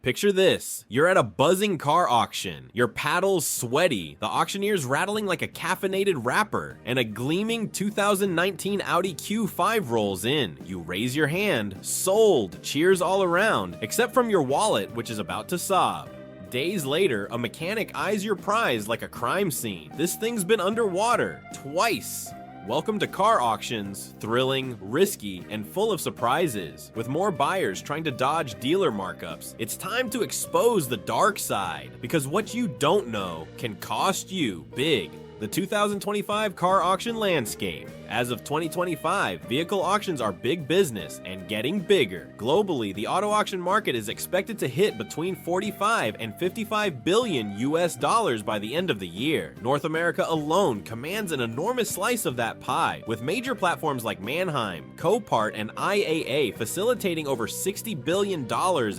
Picture this. You're at a buzzing car auction. Your paddles sweaty, the auctioneer's rattling like a caffeinated rapper, and a gleaming 2019 Audi Q5 rolls in. You raise your hand. Sold. Cheers all around, except from your wallet, which is about to sob. Days later, a mechanic eyes your prize like a crime scene. This thing's been underwater twice. Welcome to car auctions, thrilling, risky, and full of surprises. With more buyers trying to dodge dealer markups, it's time to expose the dark side, because what you don't know can cost you big. The 2025 car auction landscape. As of 2025, vehicle auctions are big business and getting bigger. Globally, the auto auction market is expected to hit between 45 and 55 billion US dollars by the end of the year. North America alone commands an enormous slice of that pie, with major platforms like Manheim, Copart, and IAA facilitating over $60 billion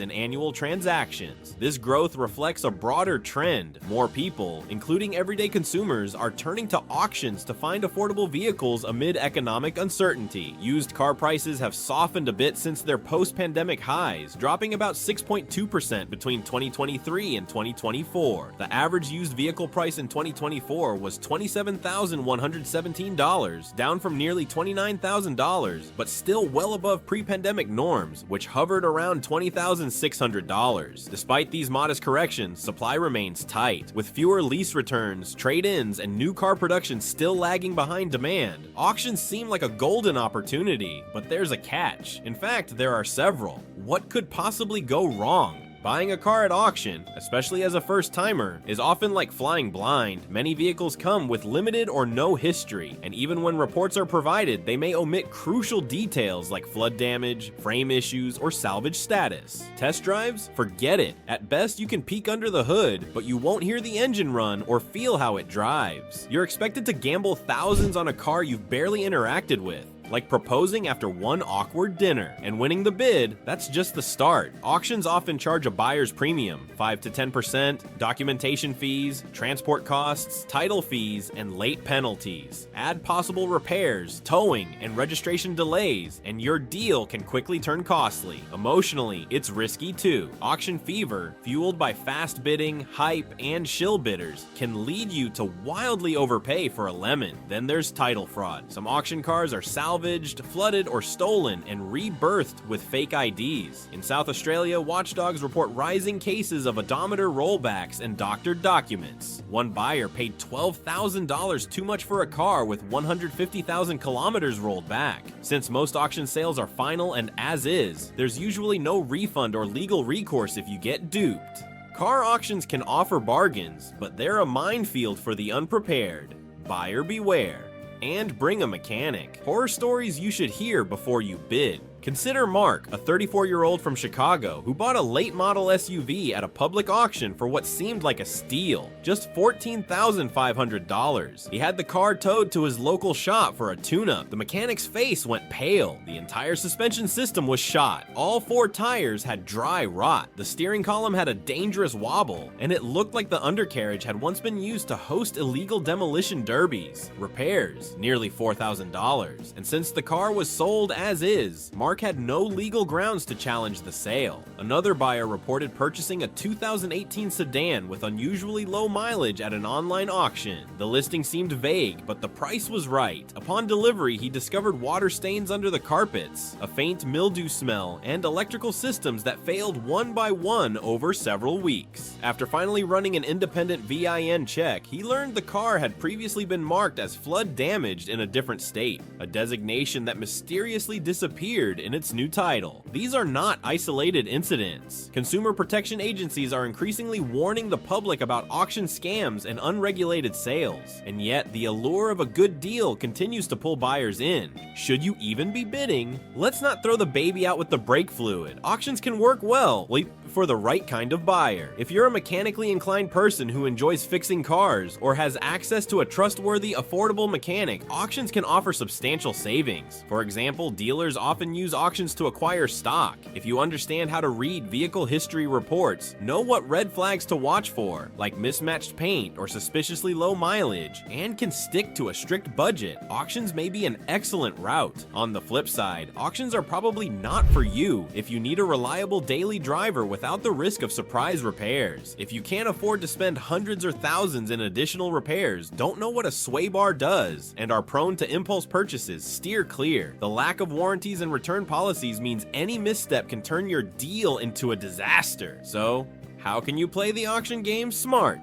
in annual transactions. This growth reflects a broader trend. More people, including everyday consumers, are turning to auctions to find affordable vehicles amid economic uncertainty. Used car prices have softened a bit since their post-pandemic highs, dropping about 6.2% between 2023 and 2024. The average used vehicle price in 2024 was $27,117, down from nearly $29,000, but still well above pre-pandemic norms, which hovered around $20,600. Despite these modest corrections, supply remains tight, with fewer lease returns, trade-ins, and new car production still lagging behind demand. Auctions seem like a golden opportunity, but there's a catch. In fact, there are several. What could possibly go wrong? Buying a car at auction, especially as a first-timer, is often like flying blind. Many vehicles come with limited or no history, and even when reports are provided, they may omit crucial details like flood damage, frame issues, or salvage status. Test drives? Forget it. At best, you can peek under the hood, but you won't hear the engine run or feel how it drives. You're expected to gamble thousands on a car you've barely interacted with, like proposing after one awkward dinner. And winning the bid, that's just the start. Auctions often charge a buyer's premium, 5 to 10%, documentation fees, transport costs, title fees, and late penalties. Add possible repairs, towing, and registration delays, and your deal can quickly turn costly. Emotionally, it's risky too. Auction fever, fueled by fast bidding, hype, and shill bidders, can lead you to wildly overpay for a lemon. Then there's title fraud. Some auction cars are salvaged, flooded, or stolen and rebirthed with fake IDs. In South Australia, watchdogs report rising cases of odometer rollbacks and doctored documents. One buyer paid $12,000 too much for a car with 150,000 kilometers rolled back. Since most auction sales are final and as is, there's usually no refund or legal recourse if you get duped. Car auctions can offer bargains, but they're a minefield for the unprepared. Buyer beware. And bring a mechanic. Horror stories you should hear before you bid. Consider Mark, a 34-year-old from Chicago who bought a late model SUV at a public auction for what seemed like a steal, just $14,500. He had the car towed to his local shop for a tune-up. The mechanic's face went pale. The entire suspension system was shot. All 4 tires had dry rot. The steering column had a dangerous wobble, and it looked like the undercarriage had once been used to host illegal demolition derbies. Repairs, nearly $4,000. And since the car was sold as is, Mark had no legal grounds to challenge the sale. Another buyer reported purchasing a 2018 sedan with unusually low mileage at an online auction. The listing seemed vague, but the price was right. Upon delivery, he discovered water stains under the carpets, a faint mildew smell, and electrical systems that failed one by one over several weeks. After finally running an independent VIN check, he learned the car had previously been marked as flood damaged in a different state, a designation that mysteriously disappeared in its new title. These are not isolated incidents. Consumer protection agencies are increasingly warning the public about auction scams and unregulated sales. And yet, the allure of a good deal continues to pull buyers in. Should you even be bidding? Let's not throw the baby out with the brake fluid. Auctions can work well for the right kind of buyer. If you're a mechanically inclined person who enjoys fixing cars or has access to a trustworthy, affordable mechanic, auctions can offer substantial savings. For example, dealers often use auctions to acquire stock. If you understand how to read vehicle history reports, know what red flags to watch for, like mismatched paint or suspiciously low mileage, and can stick to a strict budget, auctions may be an excellent route. On the flip side, auctions are probably not for you if you need a reliable daily driver with without the risk of surprise repairs. If you can't afford to spend hundreds or thousands in additional repairs, don't know what a sway bar does, and are prone to impulse purchases, steer clear. The lack of warranties and return policies means any misstep can turn your deal into a disaster. So, how can you play the auction game smart?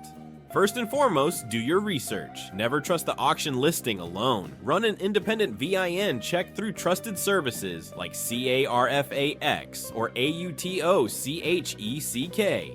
First and foremost, do your research. Never trust the auction listing alone. Run an independent VIN check through trusted services like CARFAX or AUTOCHECK.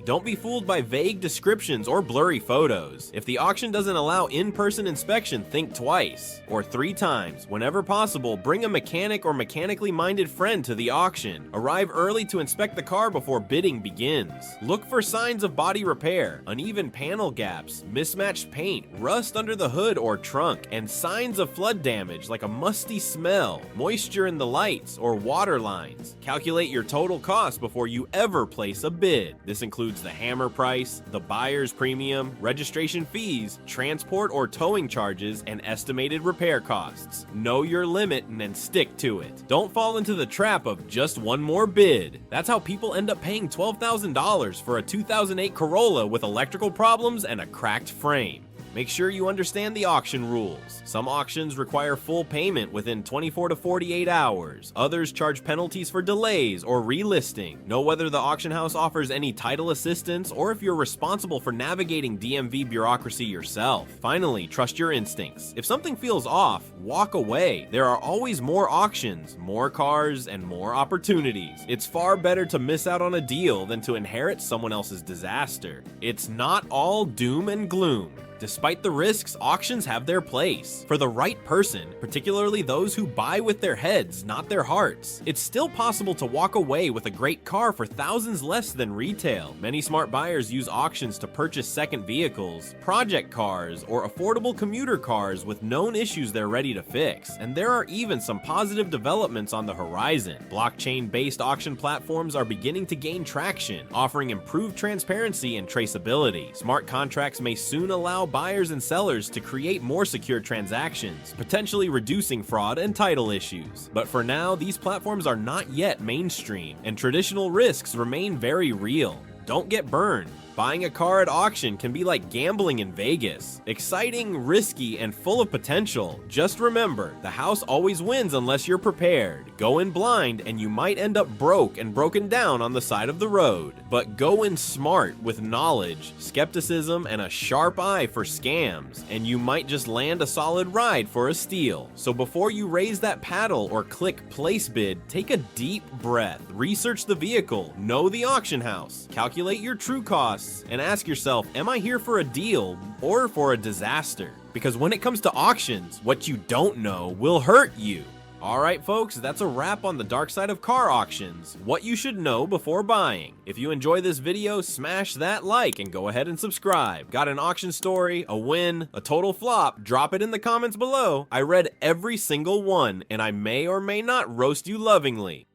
Don't be fooled by vague descriptions or blurry photos. If the auction doesn't allow in-person inspection, think twice or 3 times. Whenever possible, bring a mechanic or mechanically minded friend to the auction. Arrive early to inspect the car before bidding begins. Look for signs of body repair, uneven panel gaps, mismatched paint, rust under the hood or trunk, and signs of flood damage like a musty smell, moisture in the lights, or water lines. Calculate your total cost before you ever place a bid. This includes the hammer price, the buyer's premium, registration fees, transport or towing charges, and estimated repair costs. Know your limit and then stick to it. Don't fall into the trap of just one more bid. That's how people end up paying $12,000 for a 2008 Corolla with electrical problems and a cracked frame. Make sure you understand the auction rules. Some auctions require full payment within 24 to 48 hours. Others charge penalties for delays or relisting. Know whether the auction house offers any title assistance or if you're responsible for navigating DMV bureaucracy yourself. Finally, trust your instincts. If something feels off, walk away. There are always more auctions, more cars, and more opportunities. It's far better to miss out on a deal than to inherit someone else's disaster. It's not all doom and gloom. Despite the risks, auctions have their place. For the right person, particularly those who buy with their heads, not their hearts, it's still possible to walk away with a great car for thousands less than retail. Many smart buyers use auctions to purchase second vehicles, project cars, or affordable commuter cars with known issues they're ready to fix. And there are even some positive developments on the horizon. Blockchain-based auction platforms are beginning to gain traction, offering improved transparency and traceability. Smart contracts may soon allow buyers and sellers to create more secure transactions, potentially reducing fraud and title issues. But for now, these platforms are not yet mainstream, and traditional risks remain very real. Don't get burned. Buying a car at auction can be like gambling in Vegas. Exciting, risky, and full of potential. Just remember, the house always wins unless you're prepared. Go in blind and you might end up broke and broken down on the side of the road. But go in smart with knowledge, skepticism, and a sharp eye for scams, and you might just land a solid ride for a steal. So before you raise that paddle or click place bid, take a deep breath, research the vehicle, know the auction house, calculate your true costs, and ask yourself, am I here for a deal or for a disaster? Because when it comes to auctions, what you don't know will hurt you. Alright folks, that's a wrap on the dark side of car auctions, what you should know before buying. If you enjoy this video, smash that like and go ahead and subscribe. Got an auction story, a win, a total flop, drop it in the comments below. I read every single one, and I may or may not roast you lovingly.